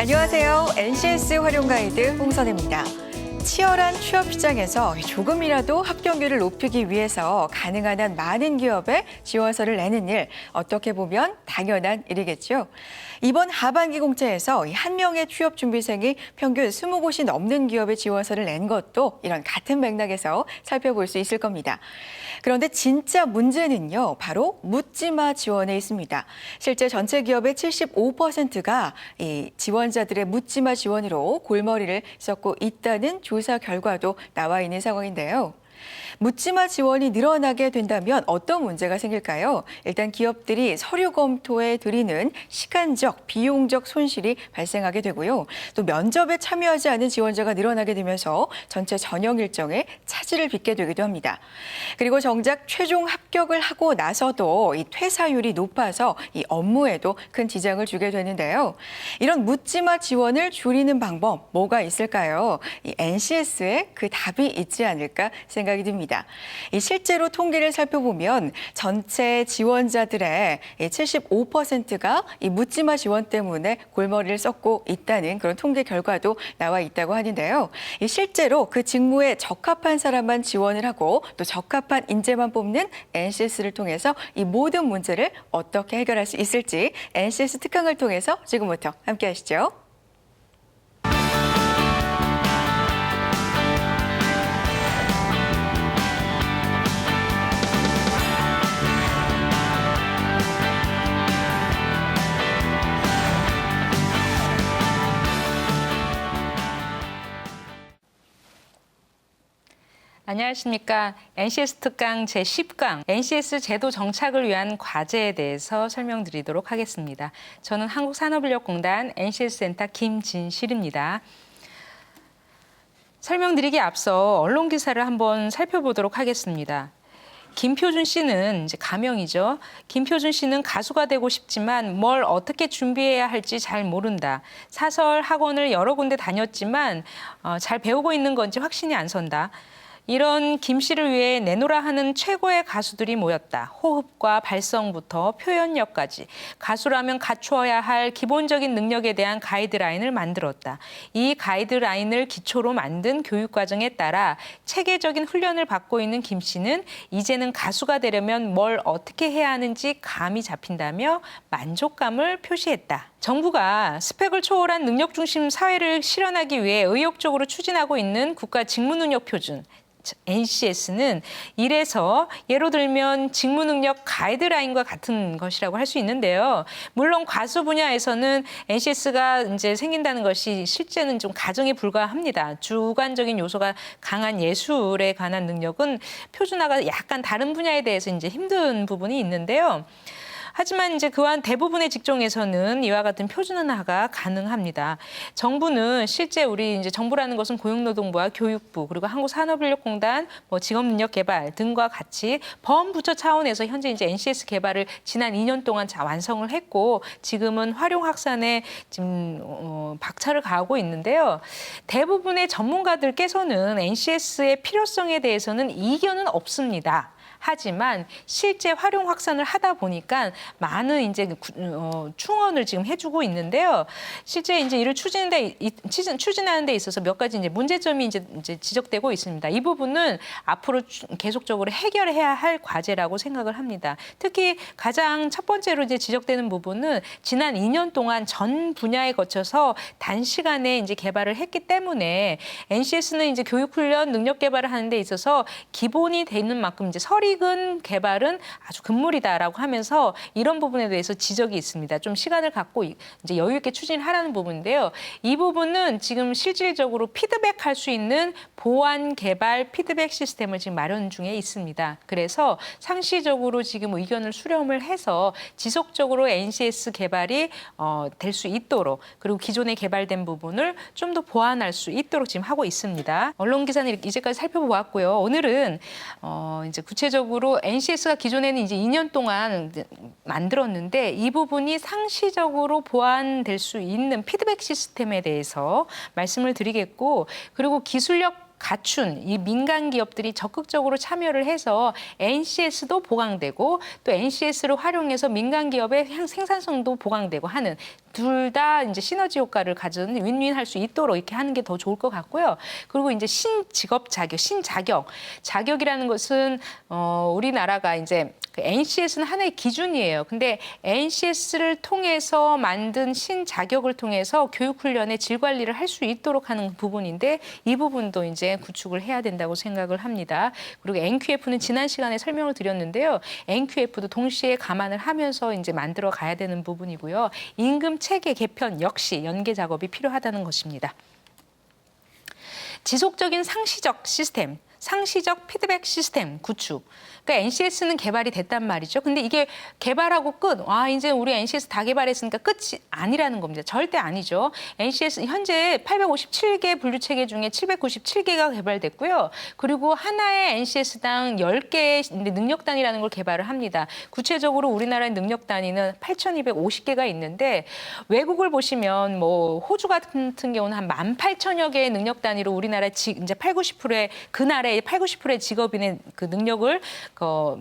안녕하세요. NCS 활용 가이드 홍선혜입니다. 치열한 취업 시장에서 조금이라도 합격률을 높이기 위해서 가능한 한 많은 기업에 지원서를 내는 일, 어떻게 보면 당연한 일이겠죠. 이번 하반기 공채에서 한 명의 취업 준비생이 평균 20곳이 넘는 기업에 지원서를 낸 것도 이런 같은 맥락에서 살펴볼 수 있을 겁니다. 그런데 진짜 문제는요, 바로 묻지마 지원에 있습니다. 실제 전체 기업의 75%가 이 지원자들의 묻지마 지원으로 골머리를 썩고 있다는 조사 결과도 나와 있는 상황인데요. 묻지마 지원이 늘어나게 된다면 어떤 문제가 생길까요? 일단 기업들이 서류 검토에 들이는 시간적, 비용적 손실이 발생하게 되고요. 또 면접에 참여하지 않은 지원자가 늘어나게 되면서 전체 전형 일정에 차질을 빚게 되기도 합니다. 그리고 정작 최종 합격을 하고 나서도 이 퇴사율이 높아서 이 업무에도 큰 지장을 주게 되는데요. 이런 묻지마 지원을 줄이는 방법 뭐가 있을까요? 이 NCS에 그 답이 있지 않을까 생각이 듭니다. 실제로 통계를 살펴보면 전체 지원자들의 75%가 이 묻지마 지원 때문에 골머리를 썩고 있다는 그런 통계 결과도 나와 있다고 하는데요. 실제로 그 직무에 적합한 사람만 지원을 하고 또 적합한 인재만 뽑는 NCS를 통해서 이 모든 문제를 어떻게 해결할 수 있을지 NCS 특강을 통해서 지금부터 함께 하시죠. 안녕하십니까. NCS 특강 제10강 NCS 제도 정착을 위한 과제에 대해서 설명드리도록 하겠습니다. 저는 한국산업인력공단 NCS 센터 김진실입니다. 설명드리기 앞서 언론 기사를 한번 살펴보도록 하겠습니다. 김표준 씨는 이제 가명이죠. 김표준 씨는 가수가 되고 싶지만 뭘 어떻게 준비해야 할지 잘 모른다. 사설 학원을 여러 군데 다녔지만 잘 배우고 있는 건지 확신이 안 선다. 이런 김 씨를 위해 내노라 하는 최고의 가수들이 모였다. 호흡과 발성부터 표현력까지 가수라면 갖추어야 할 기본적인 능력에 대한 가이드라인을 만들었다. 이 가이드라인을 기초로 만든 교육과정에 따라 체계적인 훈련을 받고 있는 김 씨는 이제는 가수가 되려면 뭘 어떻게 해야 하는지 감이 잡힌다며 만족감을 표시했다. 정부가 스펙을 초월한 능력 중심 사회를 실현하기 위해 의욕적으로 추진하고 있는 국가 직무능력 표준 NCS는 이래서 예로 들면 직무능력 가이드라인과 같은 것이라고 할 수 있는데요. 물론 가수 분야에서는 NCS가 이제 생긴다는 것이 실제는 좀 가정에 불과합니다. 주관적인 요소가 강한 예술에 관한 능력은 표준화가 약간 다른 분야에 대해서 이제 힘든 부분이 있는데요. 하지만 이제 그와 대부분의 직종에서는 이와 같은 표준화가 가능합니다. 정부는 실제 우리 이제 정부라는 것은 고용노동부와 교육부 그리고 한국산업인력공단, 직업능력개발 등과 같이 범부처 차원에서 현재 이제 NCS 개발을 지난 2년 동안 완성을 했고 지금은 활용 확산에 지금 박차를 가하고 있는데요. 대부분의 전문가들께서는 NCS의 필요성에 대해서는 이견은 없습니다. 하지만 실제 활용 확산을 하다 보니까 많은 이제 충원을 지금 해주고 있는데요. 실제 이제 이를 추진하는 데 있어서 몇 가지 이제 문제점이 이제 지적되고 있습니다. 이 부분은 앞으로 계속적으로 해결해야 할 과제라고 생각을 합니다. 특히 가장 첫 번째로 이제 지적되는 부분은 지난 2년 동안 전 분야에 거쳐서 단시간에 이제 개발을 했기 때문에 NCS는 이제 교육훈련 능력 개발을 하는 데 있어서 기본이 돼 있는 만큼 이제 설익은 개발은 아주 금물이다라고 하면서 이런 부분에 대해서 지적이 있습니다. 좀 시간을 갖고 이제 여유 있게 추진하라는 부분인데요. 이 부분은 지금 실질적으로 피드백할 수 있는 보완 개발 피드백 시스템을 지금 마련 중에 있습니다. 그래서 상시적으로 지금 의견을 수렴을 해서 지속적으로 NCS 개발이 될 수 있도록 그리고 기존에 개발된 부분을 좀 더 보완할 수 있도록 지금 하고 있습니다. 언론 기사는 이제까지 살펴보았고요. 오늘은 이제 구체적으로 NCS가 기존에는 이제 2년 동안 만들었는데 이 부분이 상시적으로 보완될 수 있는 피드백 시스템에 대해서 말씀을 드리겠고 그리고 기술력 갖춘 이 민간 기업들이 적극적으로 참여를 해서 NCS도 보강되고 또 NCS를 활용해서 민간 기업의 생산성도 보강되고 하는 둘 다 이제 시너지 효과를 가진 윈윈할 수 있도록 이렇게 하는 게 더 좋을 것 같고요. 그리고 이제 신직업 자격, 신자격. 자격이라는 것은 우리나라가 이제 그 NCS는 하나의 기준이에요. 근데 NCS를 통해서 만든 신자격을 통해서 교육훈련의 질 관리를 할 수 있도록 하는 부분인데 이 부분도 이제 구축을 해야 된다고 생각을 합니다. 그리고 NQF는 지난 시간에 설명을 드렸는데요. NQF도 동시에 감안을 하면서 이제 만들어 가야 되는 부분이고요. 임금 체계 개편 역시 연계 작업이 필요하다는 것입니다. 지속적인 상시적 시스템, 상시적 피드백 시스템 구축. 그러니까 NCS는 개발이 됐단 말이죠. 근데 이게 개발하고 끝. 이제 우리 NCS 다 개발했으니까 끝이 아니라는 겁니다. 절대 아니죠. NCS 현재 857개 분류 체계 중에 797개가 개발됐고요. 그리고 하나의 NCS당 10개의 능력 단위라는 걸 개발을 합니다. 구체적으로 우리나라의 능력 단위는 8,250개가 있는데 외국을 보시면 뭐 호주 같은 경우는 한 18,000여 개의 능력 단위로 우리나라 이제 80-90%의 그 나라의 80-90%의 직업인의 그 능력을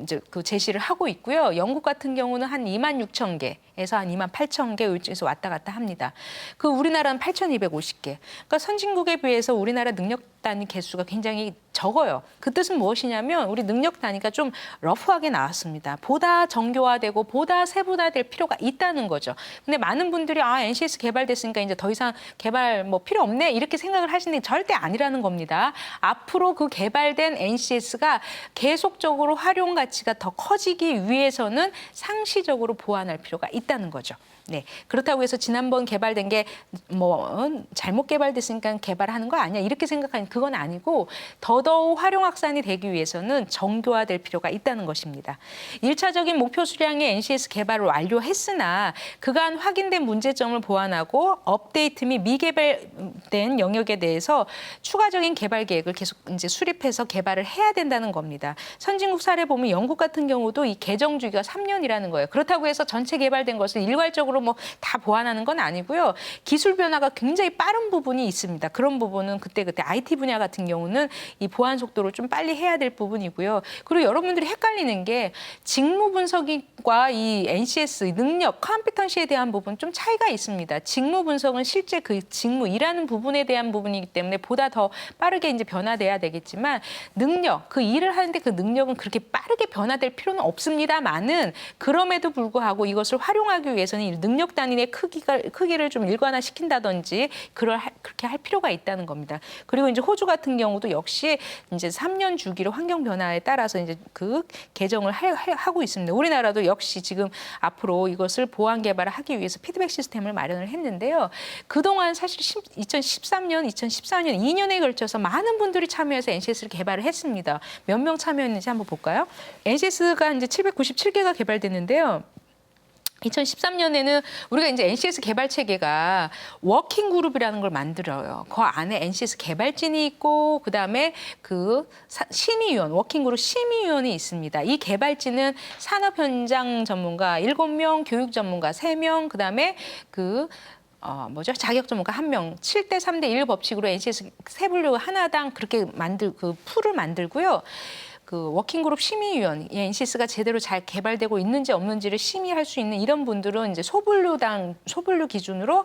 이제 그 제시를 하고 있고요. 영국 같은 경우는 한 26,000개에서 한 28,000개 이쪽에서 왔다 갔다 합니다. 그 우리나라는 8,250개. 그러니까 선진국에 비해서 우리나라 능력 단위 개수가 굉장히 적어요. 그 뜻은 무엇이냐면 우리 능력 단위가 좀 러프하게 나왔습니다. 보다 정교화되고 보다 세분화될 필요가 있다는 거죠. 근데 많은 분들이 NCS 개발됐으니까 이제 더 이상 개발 뭐 필요 없네 이렇게 생각을 하시는 게 절대 아니라는 겁니다. 앞으로 그 개발된 NCS가 계속적으로 활용 가치가 더 커지기 위해서는 상시적으로 보완할 필요가 있다는 거죠. 네, 그렇다고 해서 지난번 개발된 게 뭐 잘못 개발됐으니까 개발하는 거 아니야 이렇게 생각하는 그건 아니고 더더욱 활용 확산이 되기 위해서는 정교화될 필요가 있다는 것입니다. 1차적인 목표 수량의 NCS 개발을 완료했으나 그간 확인된 문제점을 보완하고 업데이트 및 미개발된 영역에 대해서 추가적인 개발 계획을 계속 이제 수립해서 개발을 해야 된다는 겁니다. 선진국 사례 보면 영국 같은 경우도 이 개정 주기가 3년이라는 거예요. 그렇다고 해서 전체 개발된 것을 일괄적으로 뭐 다 보완하는 건 아니고요. 기술 변화가 굉장히 빠른 부분이 있습니다. 그런 부분은 그때그때 IT 분야 같은 경우는 이 보완 속도를 좀 빨리 해야 될 부분이고요. 그리고 여러분들이 헷갈리는 게 직무 분석과 이 NCS 능력, 컴피턴시에 대한 부분 좀 차이가 있습니다. 직무 분석은 실제 그 직무 일하는 부분에 대한 부분이기 때문에 보다 더 빠르게 이제 변화돼야 되겠지만 능력, 그 일을 하는데 그 능력은 그렇게 빠르게 변화될 필요는 없습니다만은 그럼에도 불구하고 이것을 활용하기 위해서는 이 능력 단위의 크기를 좀 일관화시킨다든지 그렇게 할 필요가 있다는 겁니다. 그리고 이제 호주 같은 경우도 역시 이제 3년 주기로 환경 변화에 따라서 이제 그 개정을 하고 있습니다. 우리나라도 역시 지금 앞으로 이것을 보완 개발을 하기 위해서 피드백 시스템을 마련을 했는데요. 그동안 사실 2013년, 2014년 2년에 걸쳐서 많은 분들이 참여해서 NCS를 개발을 했습니다. 몇 명 참여했는지 한번 볼까요? NCS가 이제 797개가 개발됐는데요. 2013년에는 우리가 이제 NCS 개발 체계가 워킹 그룹이라는 걸 만들어요. 그 안에 NCS 개발진이 있고 그다음에 그 심의위원, 워킹 그룹 심의위원이 있습니다. 이 개발진은 산업 현장 전문가 7명, 교육 전문가 3명, 그다음에 자격 전문가 1명, 7대 3대 1 법칙으로 NCS 세 분류 하나당 그렇게 그 풀을 만들고요. 그 워킹그룹 심의위원, NCS가 제대로 잘 개발되고 있는지 없는지를 심의할 수 있는 이런 분들은 이제 소분류 기준으로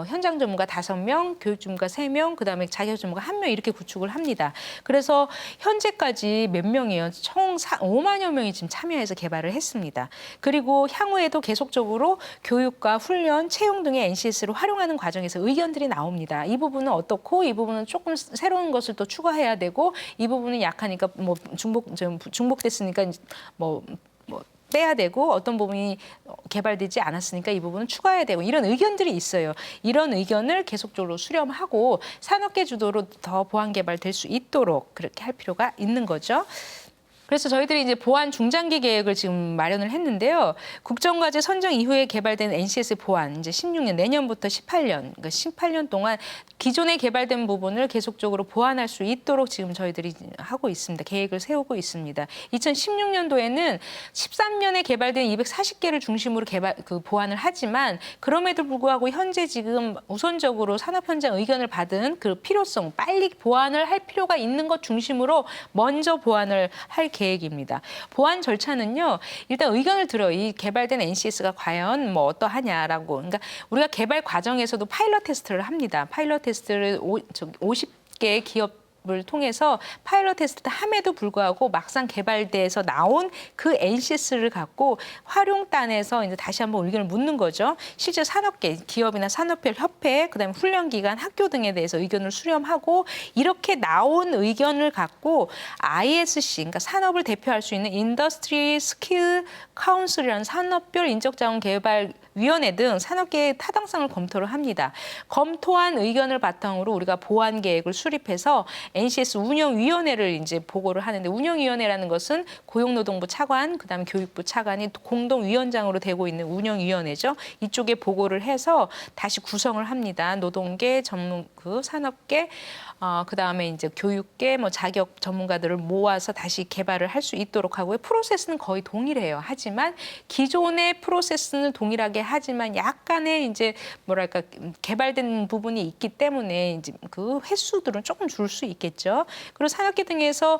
현장 전문가 5명, 교육 전문가 3명, 그다음에 자격 전문가 1명 이렇게 구축을 합니다. 그래서 현재까지 몇 명이에요? 총 5만여 명이 지금 참여해서 개발을 했습니다. 그리고 향후에도 계속적으로 교육과 훈련, 채용 등의 NCS를 활용하는 과정에서 의견들이 나옵니다. 이 부분은 어떻고 이 부분은 조금 새로운 것을 또 추가해야 되고 이 부분은 약하니까 뭐 중복됐으니까 뭐 빼야 되고 어떤 부분이 개발되지 않았으니까 이 부분은 추가해야 되고 이런 의견들이 있어요. 이런 의견을 계속적으로 수렴하고 산업계 주도로 더 보완 개발될 수 있도록 그렇게 할 필요가 있는 거죠. 그래서 저희들이 이제 보안 중장기 계획을 지금 마련을 했는데요. 국정과제 선정 이후에 개발된 NCS 보안 이제 16년 내년부터 18년, 그러니까 18년 동안 기존에 개발된 부분을 계속적으로 보완할 수 있도록 지금 저희들이 하고 있습니다. 계획을 세우고 있습니다. 2016년도에는 13년에 개발된 240개를 중심으로 보완을 하지만 그럼에도 불구하고 현재 지금 우선적으로 산업 현장 의견을 받은 그 필요성, 빨리 보완을 할 필요가 있는 것 중심으로 먼저 보완을 할 계획입니다. 보완 절차는요. 일단 의견을 들어요. 이 개발된 NCS가 과연 뭐 어떠하냐라고. 그러니까 우리가 개발 과정에서도 파일럿 테스트를 합니다. 파일럿 테스트를 50개 기업을 통해서 파일럿 테스트를 함에도 불구하고 막상 개발돼서 나온 그 NCS를 갖고 활용단에서 이제 다시 한번 의견을 묻는 거죠. 실제 산업계, 기업이나 산업별 협회, 그다음에 훈련기관, 학교 등에 대해서 의견을 수렴하고 이렇게 나온 의견을 갖고 ISC, 그러니까 산업을 대표할 수 있는 인더스트리 스킬 카운슬이라는 산업별 인적자원 개발 위원회 등 산업계의 타당성을 검토를 합니다. 검토한 의견을 바탕으로 우리가 보완 계획을 수립해서 NCS 운영위원회를 이제 보고를 하는데 운영위원회라는 것은 고용노동부 차관, 그다음에 교육부 차관이 공동위원장으로 되고 있는 운영위원회죠. 이쪽에 보고를 해서 다시 구성을 합니다. 노동계, 산업계, 그다음에 이제 교육계, 자격 전문가들을 모아서 다시 개발을 할 수 있도록 하고요. 프로세스는 거의 동일해요. 하지만 기존의 프로세스는 동일하게 하지만 약간의 이제 개발된 부분이 있기 때문에 이제 그 횟수들은 조금 줄 수 있겠죠. 그리고 산업계 등에서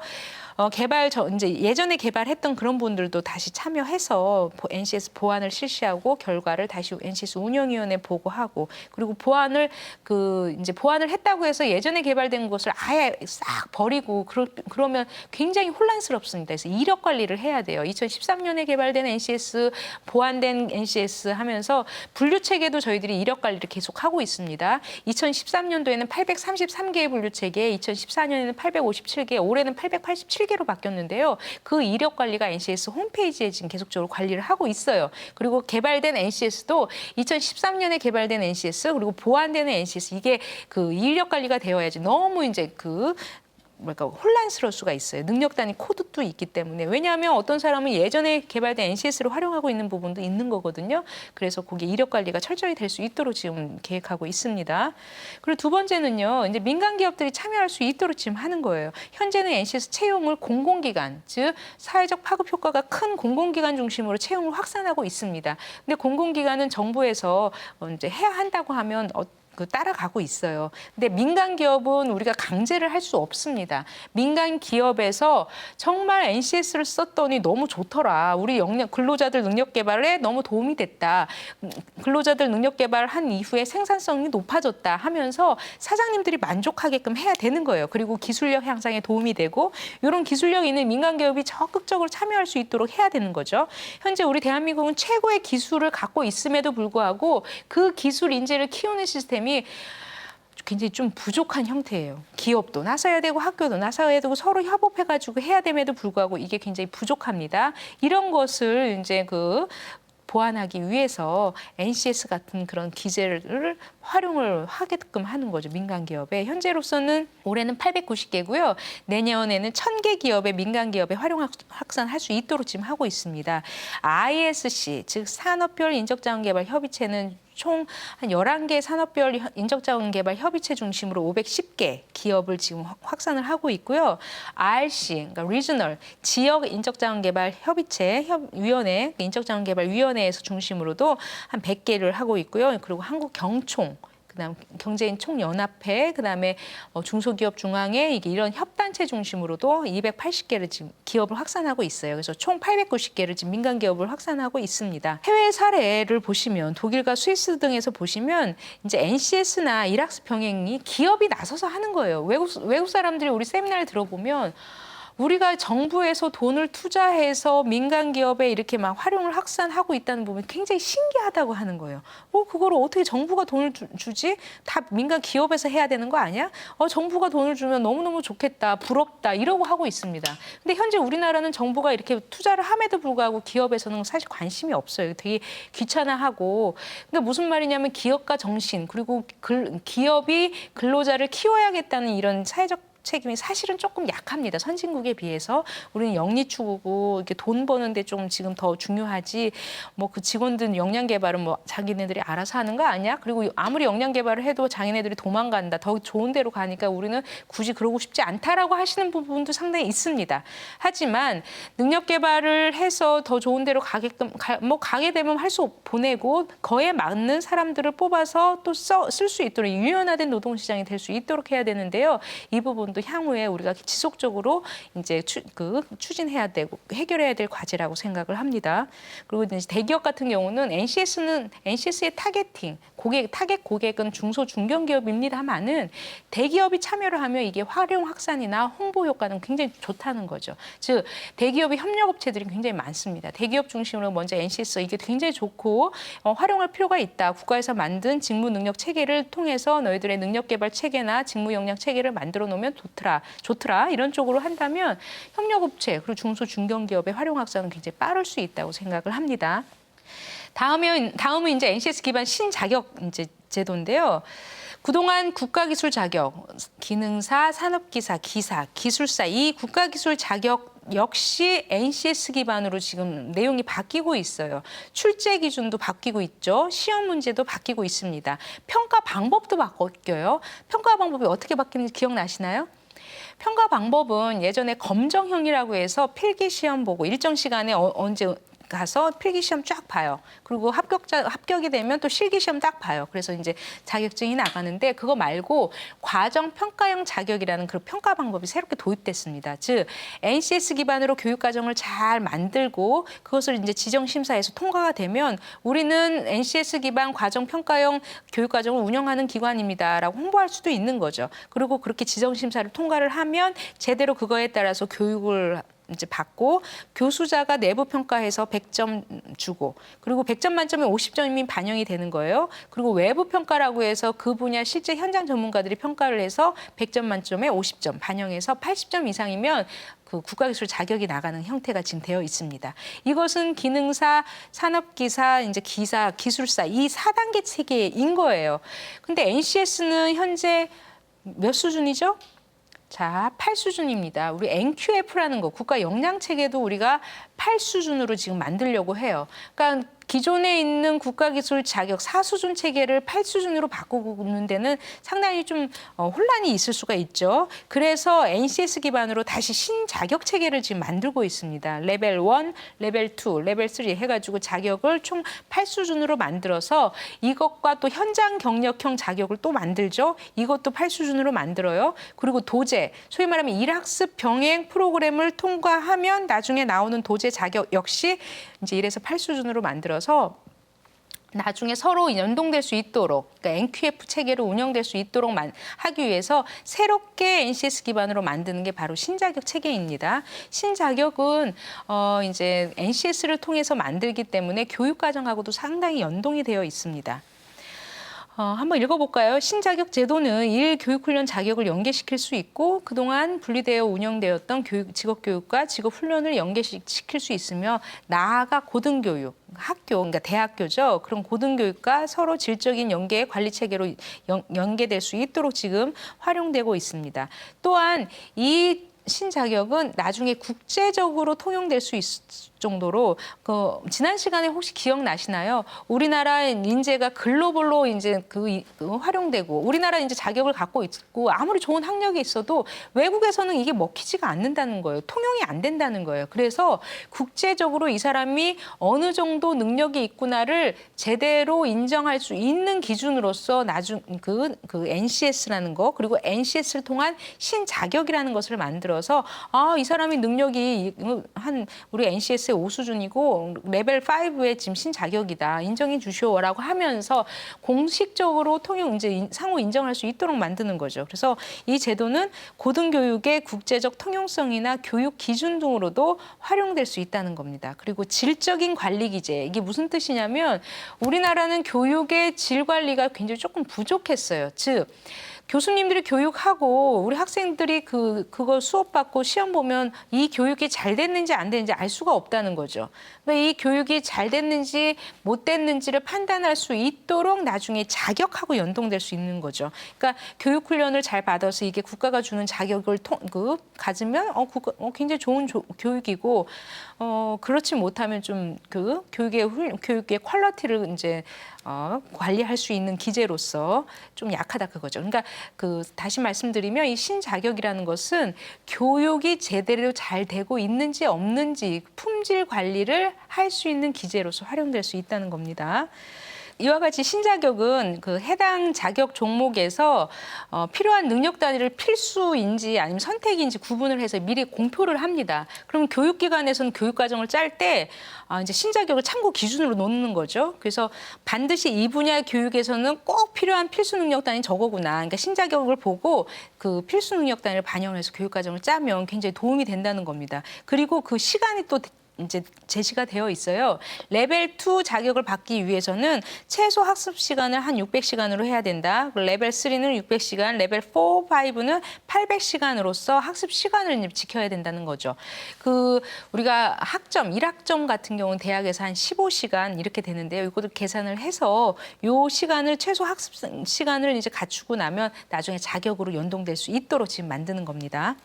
이제 예전에 개발했던 그런 분들도 다시 참여해서 NCS 보완을 실시하고 결과를 다시 NCS 운영위원회에 보고하고 그리고 보완을 했다고 해서 예전에 개발된 것을 아예 싹 버리고 그러면 굉장히 혼란스럽습니다. 그래서 이력 관리를 해야 돼요. 2013년에 개발된 NCS, 보완된 NCS 하면서 분류 체계도 저희들이 이력 관리를 계속 하고 있습니다. 2013년도에는 833개의 분류 체계, 2014년에는 857개, 올해는 887개로 바뀌었는데요. 그 이력 관리가 NCS 홈페이지에 지금 계속적으로 관리를 하고 있어요. 그리고 개발된 NCS도 2013년에 개발된 NCS 그리고 보완되는 NCS 이게 그 이력 관리가 되어야지 너무 이제 혼란스러울 수가 있어요. 능력 단위 코드도 있기 때문에. 왜냐하면 어떤 사람은 예전에 개발된 NCS를 활용하고 있는 부분도 있는 거거든요. 그래서 거기에 이력 관리가 철저히 될 수 있도록 지금 계획하고 있습니다. 그리고 두 번째는요. 이제 민간 기업들이 참여할 수 있도록 지금 하는 거예요. 현재는 NCS 채용을 공공기관, 즉 사회적 파급 효과가 큰 공공기관 중심으로 채용을 확산하고 있습니다. 근데 공공기관은 정부에서 이제 해야 한다고 하면 따라가고 있어요. 근데 민간 기업은 우리가 강제를 할 수 없습니다. 민간 기업에서 정말 NCS를 썼더니 너무 좋더라. 우리 근로자들 능력 개발에 너무 도움이 됐다. 근로자들 능력 개발한 이후에 생산성이 높아졌다 하면서 사장님들이 만족하게끔 해야 되는 거예요. 그리고 기술력 향상에 도움이 되고 이런 기술력 있는 민간 기업이 적극적으로 참여할 수 있도록 해야 되는 거죠. 현재 우리 대한민국은 최고의 기술을 갖고 있음에도 불구하고 그 기술 인재를 키우는 시스템이 굉장히 좀 부족한 형태예요. 기업도 나서야 되고 학교도 나서야 되고 서로 협업해가지고 해야 됨에도 불구하고 이게 굉장히 부족합니다. 이런 것을 이제 보완하기 위해서 NCS 같은 그런 기재를 활용을 하게끔 하는 거죠. 민간 기업에. 현재로서는 올해는 890개고요. 내년에는 1000개 기업의 민간 기업에 활용 확산할 수 있도록 지금 하고 있습니다. ISC, 즉 산업별 인적자원 개발 협의체는 총 한 11개 산업별 인적자원 개발 협의체 중심으로 510개 기업을 지금 확산을 하고 있고요. RC, 그러니까 리저널 지역 인적자원 개발 협의체 위원회, 인적자원 개발 위원회에서 중심으로도 한 100개를 하고 있고요. 그리고 한국 경총 그다음 경제인 총연합회, 그다음에 중소기업 중앙회 이런 협단체 중심으로도 280개를 지금 기업을 확산하고 있어요. 그래서 총 890개를 지금 민간 기업을 확산하고 있습니다. 해외 사례를 보시면 독일과 스위스 등에서 보시면 이제 NCS나 일학스 병행이 기업이 나서서 하는 거예요. 외국 사람들이 우리 세미나를 들어보면 우리가 정부에서 돈을 투자해서 민간 기업에 이렇게 막 활용을 확산하고 있다는 부분이 굉장히 신기하다고 하는 거예요. 그거를 어떻게 정부가 돈을 주지? 다 민간 기업에서 해야 되는 거 아니야? 정부가 돈을 주면 너무너무 좋겠다, 부럽다 이러고 하고 있습니다. 근데 현재 우리나라는 정부가 이렇게 투자를 함에도 불구하고 기업에서는 사실 관심이 없어요. 되게 귀찮아하고. 그러니까 무슨 말이냐면 기업가 정신 그리고 기업이 근로자를 키워야겠다는 이런 사회적 책임이 사실은 조금 약합니다. 선진국에 비해서. 우리는 영리추구고 이렇게 돈 버는데 좀 지금 더 중요하지. 뭐 그 직원들 역량 개발은 뭐 자기네들이 알아서 하는 거 아니야? 그리고 아무리 역량 개발을 해도 자기네들이 도망간다. 더 좋은 데로 가니까 우리는 굳이 그러고 싶지 않다라고 하시는 부분도 상당히 있습니다. 하지만 능력 개발을 해서 더 좋은 데로 가게 되면 할 수 보내고 그에 맞는 사람들을 뽑아서 또 쓸 수 있도록 유연화된 노동시장이 될 수 있도록 해야 되는데요. 이 부분도 향후에 우리가 지속적으로 이제 추진해야 되고 해결해야 될 과제라고 생각을 합니다. 그리고 이제 대기업 같은 경우는 NCS의 타겟팅, 타겟 고객은 중소 중견기업입니다만은 대기업이 참여를 하면 이게 활용 확산이나 홍보 효과는 굉장히 좋다는 거죠. 즉 대기업의 협력업체들이 굉장히 많습니다. 대기업 중심으로 먼저 NCS 이게 굉장히 좋고 활용할 필요가 있다. 국가에서 만든 직무 능력 체계를 통해서 너희들의 능력 개발 체계나 직무 역량 체계를 만들어 놓으면 좋더라. 이런 쪽으로 한다면 협력업체 그리고 중소 중견기업의 활용 확산은 굉장히 빠를 수 있다고 생각을 합니다. 다음은 이제 NCS 기반 신자격 이제 제도인데요. 그동안 국가기술 자격, 기능사, 산업기사, 기사, 기술사 이 국가기술 자격 역시 NCS 기반으로 지금 내용이 바뀌고 있어요. 출제 기준도 바뀌고 있죠. 시험 문제도 바뀌고 있습니다. 평가 방법도 바뀌어요. 평가 방법이 어떻게 바뀌는지 기억나시나요? 평가 방법은 예전에 검정형이라고 해서 필기 시험 보고 일정 시간에 언제 가서 필기 시험 쫙 봐요. 그리고 합격이 되면 또 실기 시험 딱 봐요. 그래서 이제 자격증이 나가는데 그거 말고 과정 평가형 자격이라는 그 평가 방법이 새롭게 도입됐습니다. 즉 NCS 기반으로 교육 과정을 잘 만들고 그것을 이제 지정 심사에서 통과가 되면 우리는 NCS 기반 과정 평가형 교육 과정을 운영하는 기관입니다라고 홍보할 수도 있는 거죠. 그리고 그렇게 지정 심사를 통과를 하면 제대로 그거에 따라서 교육을 이제 받고 교수자가 내부 평가해서 100점 주고 그리고 100점 만점에 50점이 반영이 되는 거예요. 그리고 외부 평가라고 해서 그 분야 실제 현장 전문가들이 평가를 해서 100점 만점에 50점 반영해서 80점 이상이면 그 국가기술 자격이 나가는 형태가 지금 되어 있습니다. 이것은 기능사, 산업기사, 이제 기사, 기술사 이 4단계 체계인 거예요. 근데 NCS는 현재 몇 수준이죠? 자, 8수준입니다. 우리 NQF라는 거, 국가 역량 체계도 우리가 8수준으로 지금 만들려고 해요. 그러니까 기존에 있는 국가기술 자격 4수준 체계를 8수준으로 바꾸는 데는 상당히 좀 혼란이 있을 수가 있죠. 그래서 NCS 기반으로 다시 신자격 체계를 지금 만들고 있습니다. 레벨 1, 레벨 2, 레벨 3 해가지고 자격을 총 8수준으로 만들어서 이것과 또 현장 경력형 자격을 또 만들죠. 이것도 8수준으로 만들어요. 그리고 도제, 소위 말하면 일학습 병행 프로그램을 통과하면 나중에 나오는 도제 자격 역시 이제 1에서 8수준으로 만들어서 나중에 서로 연동될 수 있도록 그러니까 NQF 체계로 운영될 수 있도록 하기 위해서 새롭게 NCS 기반으로 만드는 게 바로 신자격 체계입니다. 신자격은 이제 NCS를 통해서 만들기 때문에 교육 과정하고도 상당히 연동이 되어 있습니다. 한번 읽어볼까요? 신자격 제도는 교육훈련 자격을 연계시킬 수 있고 그동안 분리되어 운영되었던 직업교육과 직업훈련을 연계시킬 수 있으며 나아가 고등교육, 학교, 그러니까 대학교죠. 그런 고등교육과 서로 질적인 연계 관리 체계로 연계될 수 있도록 지금 활용되고 있습니다. 또한 이 신자격은 나중에 국제적으로 통용될 수 있을 정도로 지난 시간에 혹시 기억나시나요? 우리나라 인재가 글로벌로 이제 활용되고 우리나라 이제 자격을 갖고 있고 아무리 좋은 학력이 있어도 외국에서는 이게 먹히지가 않는다는 거예요. 통용이 안 된다는 거예요. 그래서 국제적으로 이 사람이 어느 정도 능력이 있구나를 제대로 인정할 수 있는 기준으로서 그 NCS라는 거 그리고 NCS를 통한 신자격이라는 것을 만들어서 이 사람이 능력이 우리 NCS의 5수준이고 레벨 5의 지금 신자격이다. 인정해 주시오라고 하면서 공식적으로 이제 상호 인정할 수 있도록 만드는 거죠. 그래서 이 제도는 고등교육의 국제적 통용성이나 교육 기준 등으로도 활용될 수 있다는 겁니다. 그리고 질적인 관리 기제. 이게 무슨 뜻이냐면 우리나라는 교육의 질 관리가 굉장히 조금 부족했어요. 즉 교수님들이 교육하고 우리 학생들이 그거 수업 받고 시험 보면 이 교육이 잘 됐는지 안 됐는지 알 수가 없다는 거죠. 그러니까 이 교육이 잘 됐는지 못 됐는지를 판단할 수 있도록 나중에 자격하고 연동될 수 있는 거죠. 그러니까 교육 훈련을 잘 받아서 이게 국가가 주는 자격을 가지면 굉장히 좋은 교육이고 그렇지 못하면 좀 교육의 퀄리티를 이제 관리할 수 있는 기재로서 좀 약하다 그거죠. 그러니까 다시 말씀드리면 이 신자격이라는 것은 교육이 제대로 잘 되고 있는지 없는지 품질 관리를 할 수 있는 기재로서 활용될 수 있다는 겁니다. 이와 같이 신자격은 해당 자격 종목에서 필요한 능력 단위를 필수인지 아니면 선택인지 구분을 해서 미리 공표를 합니다. 그럼 교육기관에서는 교육과정을 짤 때 이제 신자격을 참고 기준으로 놓는 거죠. 그래서 반드시 이 분야 교육에서는 꼭 필요한 필수 능력 단위 저거구나. 그러니까 신자격을 보고 그 필수 능력 단위를 반영을 해서 교육과정을 짜면 굉장히 도움이 된다는 겁니다. 그리고 그 시간이 또 이제 제시가 되어 있어요. 레벨 2 자격을 받기 위해서는 최소 학습 시간을 한 600시간으로 해야 된다. 레벨 3는 600시간, 레벨 4, 5는 800시간으로서 학습 시간을 지켜야 된다는 거죠. 우리가 1학점 같은 경우는 대학에서 한 15시간 이렇게 되는데요. 이것도 계산을 해서 요 시간을 최소 학습 시간을 이제 갖추고 나면 나중에 자격으로 연동될 수 있도록 지금 만드는 겁니다.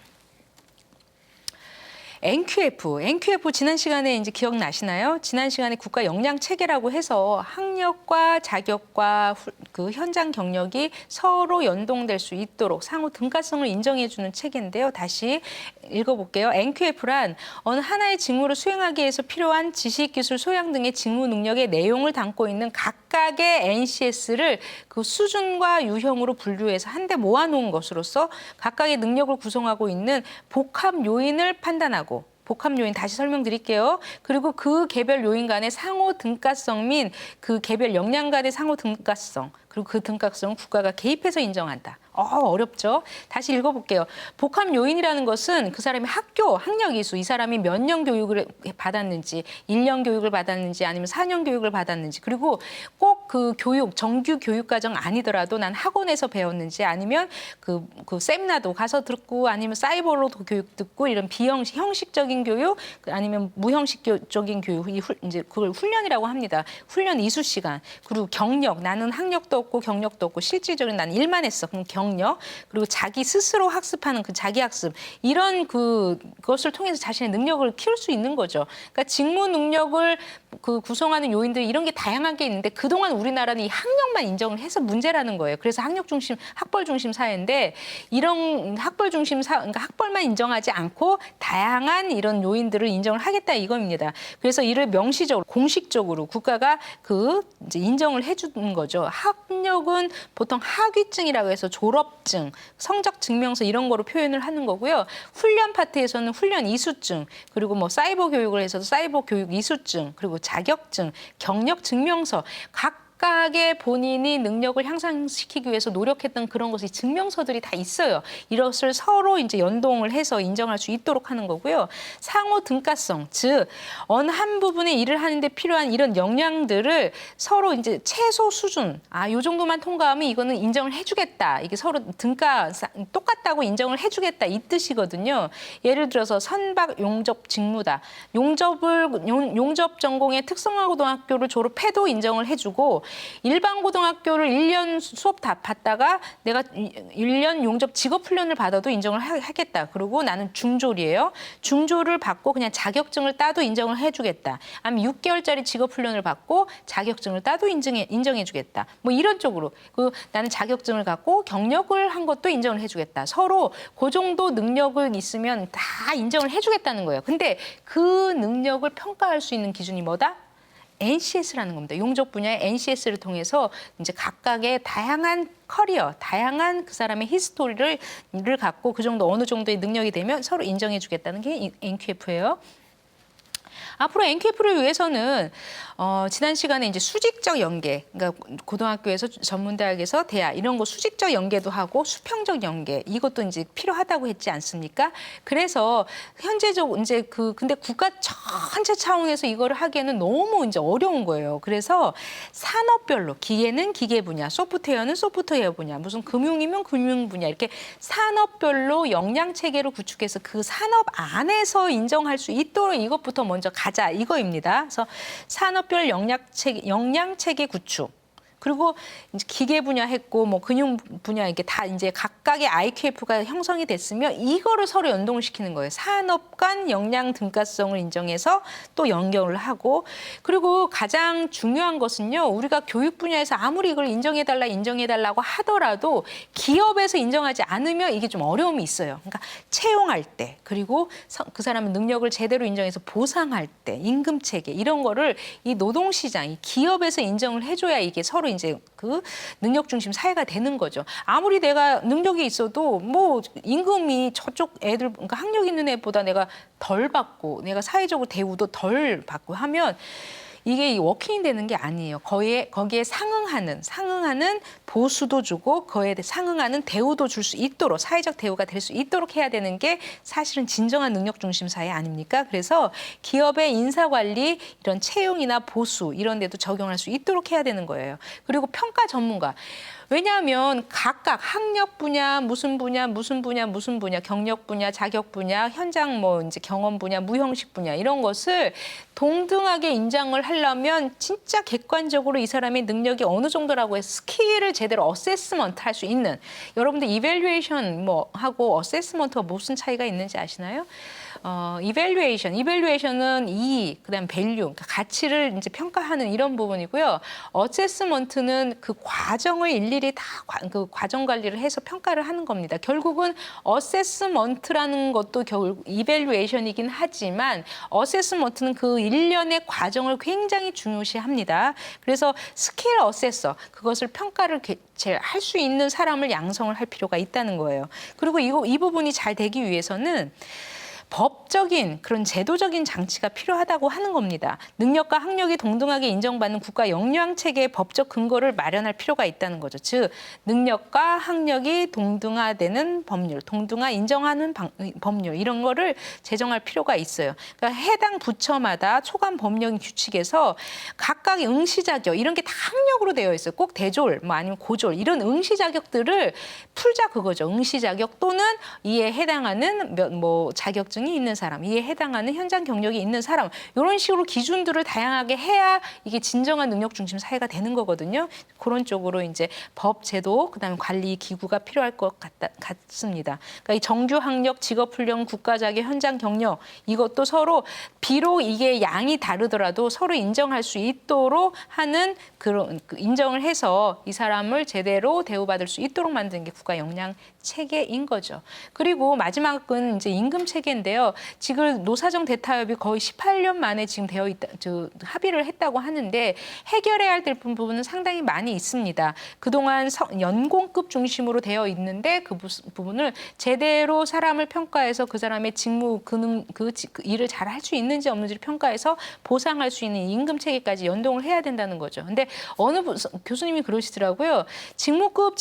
NQF 지난 시간에 이제 기억나시나요? 지난 시간에 국가 역량 체계라고 해서 학력과 자격과 현장 경력이 서로 연동될 수 있도록 상호 등가성을 인정해주는 체계인데요. 다시 읽어볼게요. NQF란 어느 하나의 직무를 수행하기 위해서 필요한 지식, 기술, 소양 등의 직무 능력의 내용을 담고 있는 각각의 NCS를 그 수준과 유형으로 분류해서 한데 모아놓은 것으로서 각각의 능력을 구성하고 있는 복합 요인을 판단하고 복합 요인 다시 설명드릴게요. 그리고 그 개별 요인 간의 상호 등가성 및 그 개별 역량 간의 상호 등가성 그리고 그 등가성은 국가가 개입해서 인정한다. 어렵죠? 다시 읽어볼게요. 복합 요인이라는 것은 그 사람이 학력 이수, 이 사람이 몇 년 교육을 받았는지, 1년 교육을 받았는지 아니면 4년 교육을 받았는지 그리고 꼭 그 정규 교육과정 아니더라도 난 학원에서 배웠는지 아니면 세미나도 가서 듣고 아니면 사이버로도 교육 듣고 이런 형식적인 교육 아니면 무형식적인 교육, 이제 그걸 훈련이라고 합니다. 훈련 이수 시간 그리고 경력, 나는 학력도 없고 경력도 없고 실질적인 난 일만 했어. 그럼 경력 그리고 자기 스스로 학습하는 그 자기 학습 이런 그것을 통해서 자신의 능력을 키울 수 있는 거죠. 그러니까 직무 능력을 구성하는 요인들 이런 게 다양한 게 있는데 그동안 우리나라는 이 학력만 인정을 해서 문제라는 거예요. 그래서 학벌 중심 사회인데 이런 학벌 중심 그러니까 학벌만 인정하지 않고 다양한 이런 요인들을 인정을 하겠다 이겁니다. 그래서 이를 명시적으로 공식적으로 국가가 이제 인정을 해주는 거죠. 학력은 보통 학위증이라고 해서 졸업증, 성적 증명서 이런 거로 표현을 하는 거고요. 훈련 파트에서는 훈련 이수증, 그리고 뭐 사이버 교육을 해서도 사이버 교육 이수증, 그리고 자격증, 경력 증명서 각각의 본인이 능력을 향상시키기 위해서 노력했던 그런 것이 증명서들이 다 있어요. 이것을 서로 이제 연동을 해서 인정할 수 있도록 하는 거고요. 상호 등가성, 즉 어느 한 부분의 일을 하는데 필요한 이런 역량들을 서로 이제 최소 수준, 요 정도만 통과하면 이거는 인정을 해주겠다. 이게 서로 등가 똑같다고 인정을 해주겠다 이 뜻이거든요. 예를 들어서 선박 용접 직무다. 용접 전공의 특성화고등학교를 졸업해도 인정을 해주고 일반 고등학교를 1년 수업 다 받다가 내가 1년 용접 직업훈련을 받아도 인정을 하겠다. 그리고 나는 중졸이에요. 중졸을 받고 그냥 자격증을 따도 인정을 해주겠다. 아니면 6개월짜리 직업훈련을 받고 자격증을 따도 인정해주겠다. 뭐 이런 쪽으로 나는 자격증을 갖고 경력을 한 것도 인정을 해주겠다. 서로 그 정도 능력을 있으면 다 인정을 해주겠다는 거예요. 근데 그 능력을 평가할 수 있는 기준이 뭐다? NCS라는 겁니다. 용접 분야의 NCS를 통해서 이제 각각의 다양한 커리어, 다양한 그 사람의 히스토리를 갖고 그 정도 어느 정도의 능력이 되면 서로 인정해주겠다는 게 NQF예요. 앞으로 NQF를 위해서는 지난 시간에 이제 수직적 연계, 그러니까 고등학교에서 전문대학에서 대학 이런 거 수직적 연계도 하고 수평적 연계 이것도 이제 필요하다고 했지 않습니까? 그래서 현재적 이제 근데 국가 전체 차원에서 이거를 하기에는 너무 이제 어려운 거예요. 그래서 산업별로 기계는 기계 분야, 소프트웨어는 소프트웨어 분야, 무슨 금융이면 금융 분야 이렇게 산업별로 역량 체계를 구축해서 그 산업 안에서 인정할 수 있도록 이것부터 먼저 가자 이거입니다. 그래서 산업별 역량 체계 구축. 그리고 이제 기계 분야 했고 뭐 금융 분야 이게 다 이제 각각의 IQF가 형성이 됐으면 이거를 서로 연동을 시키는 거예요. 산업 간 역량 등가성을 인정해서 또 연결을 하고 그리고 가장 중요한 것은요. 우리가 교육 분야에서 아무리 이걸 인정해달라고 하더라도 기업에서 인정하지 않으면 이게 좀 어려움이 있어요. 그러니까 채용할 때 그리고 그 사람의 능력을 제대로 인정해서 보상할 때 임금 체계 이런 거를 이 노동시장, 이 기업에서 인정을 해줘야 이게 서로 이제 그 능력 중심 사회가 되는 거죠. 아무리 내가 능력이 있어도 뭐 임금이 저쪽 애들 그러니까 학력 있는 애보다 내가 덜 받고 내가 사회적으로 대우도 덜 받고 하면 이게 워킹이 되는 게 아니에요. 거기에 상응하는 보수도 주고 거기에 상응하는 대우도 줄 수 있도록 사회적 대우가 될 수 있도록 해야 되는 게 사실은 진정한 능력 중심 사회 아닙니까? 그래서 기업의 인사관리 이런 채용이나 보수 이런 데도 적용할 수 있도록 해야 되는 거예요. 그리고 평가 전문가. 왜냐하면 각각 학력 분야, 무슨 분야, 경력 분야, 자격 분야, 현장 뭐 이제 경험 분야, 무형식 분야 이런 것을 동등하게 인정을 하려면 진짜 객관적으로 이 사람의 능력이 어느 정도라고 해서 스킬을 제대로 어세스먼트 할 수 있는 여러분들 이밸류에이션 뭐 하고 어세스먼트가 무슨 차이가 있는지 아시나요? 이밸류에이션은 그다음 밸류, 그러니까 가치를 이제 평가하는 이런 부분이고요. 어세스먼트는 그 과정을 일일이 다 그 과정 관리를 해서 평가를 하는 겁니다. 결국은 어세스먼트라는 것도 결국 이밸류에이션이긴 하지만 어세스먼트는 그 일련의 과정을 굉장히 중요시합니다. 그래서 스킬 어세서 그것을 평가를 할 수 있는 사람을 양성을 할 필요가 있다는 거예요. 그리고 이 부분이 잘 되기 위해서는 법적인 그런 제도적인 장치가 필요하다고 하는 겁니다. 능력과 학력이 동등하게 인정받는 국가 역량 체계의 법적 근거를 마련할 필요가 있다는 거죠. 즉 능력과 학력이 동등화되는 법률, 동등화 인정하는 법률 이런 거를 제정할 필요가 있어요. 그러니까 해당 부처마다 초관 법령 규칙에서 각각의 응시 자격 이런 게 다 학력으로 되어 있어요. 꼭 대졸 뭐 아니면 고졸 이런 응시 자격들을 풀자 그거죠. 응시 자격 또는 이에 해당하는 뭐 자격증 이 있는 사람, 이에 해당하는 현장 경력이 있는 사람 이런 식으로 기준들을 다양하게 해야 이게 진정한 능력 중심 사회가 되는 거거든요. 그런 쪽으로 이제 법, 제도, 그다음에 관리 기구가 필요할 것 같습니다. 그러니까 이 정규 학력, 직업 훈련, 국가 자격, 현장 경력 이것도 서로 비록 이게 양이 다르더라도 서로 인정할 수 있도록 하는 그런 인정을 해서 이 사람을 제대로 대우받을 수 있도록 만드는 게 국가 역량 체계인 거죠. 그리고 마지막은 이제 임금 체계인데요. 지금 노사정 대타협이 거의 18년 만에 지금 되어 있다, 합의를 했다고 하는데 해결해야 할 부분은 상당히 많이 있습니다. 그동안 연공급 중심으로 되어 있는데 그 부분을 제대로 사람을 평가해서 그 사람의 직무, 그 일을 잘 할 수 있는지 없는지를 평가해서 보상할 수 있는 임금 체계까지 연동을 해야 된다는 거죠. 근데 어느 교수님이 그러시더라고요. 직무급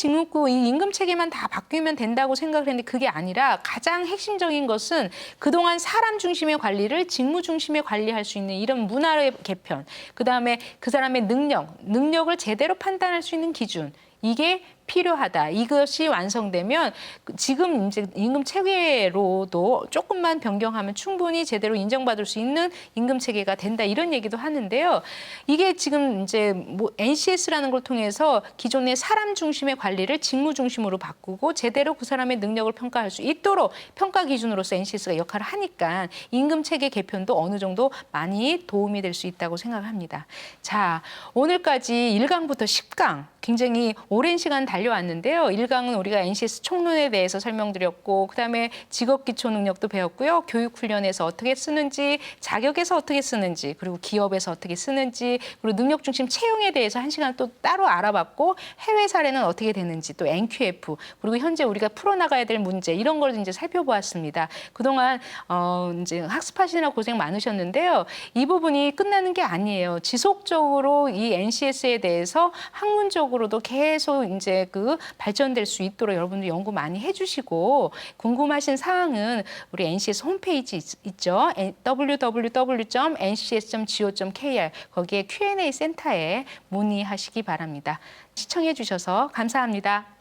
이 임금 체계만 다 바뀌면 된다고 생각을 했는데 그게 아니라 가장 핵심적인 것은 그동안 사람 중심의 관리를 직무 중심의 관리할 수 있는 이런 문화의 개편, 그다음에 그 사람의 능력을 제대로 판단할 수 있는 기준, 이게 필요하다. 이것이 완성되면 지금 이제 임금 체계로도 조금만 변경하면 충분히 제대로 인정받을 수 있는 임금 체계가 된다. 이런 얘기도 하는데요. 이게 지금 이제 뭐 NCS라는 걸 통해서 기존의 사람 중심의 관리를 직무 중심으로 바꾸고 제대로 그 사람의 능력을 평가할 수 있도록 평가 기준으로서 NCS가 역할을 하니까 임금 체계 개편도 어느 정도 많이 도움이 될 수 있다고 생각합니다. 자, 오늘까지 1강부터 10강 굉장히 오랜 시간 달려왔는데요. 1강은 우리가 NCS 총론에 대해서 설명드렸고 그다음에 직업기초 능력도 배웠고요. 교육훈련에서 어떻게 쓰는지, 자격에서 어떻게 쓰는지, 그리고 기업에서 어떻게 쓰는지, 그리고 능력중심 채용에 대해서 1시간 또 따로 알아봤고 해외 사례는 어떻게 되는지, 또 NQF, 그리고 현재 우리가 풀어나가야 될 문제 이런 걸 이제 살펴보았습니다. 그동안 이제 학습하시느라 고생 많으셨는데요. 이 부분이 끝나는 게 아니에요. 지속적으로 이 NCS에 대해서 학문적으로도 계속 이제 그 발전될 수 있도록 여러분들 연구 많이 해주시고 궁금하신 사항은 우리 NCS 홈페이지 있죠. www.ncs.go.kr 거기에 Q&A 센터에 문의하시기 바랍니다. 시청해 주셔서 감사합니다.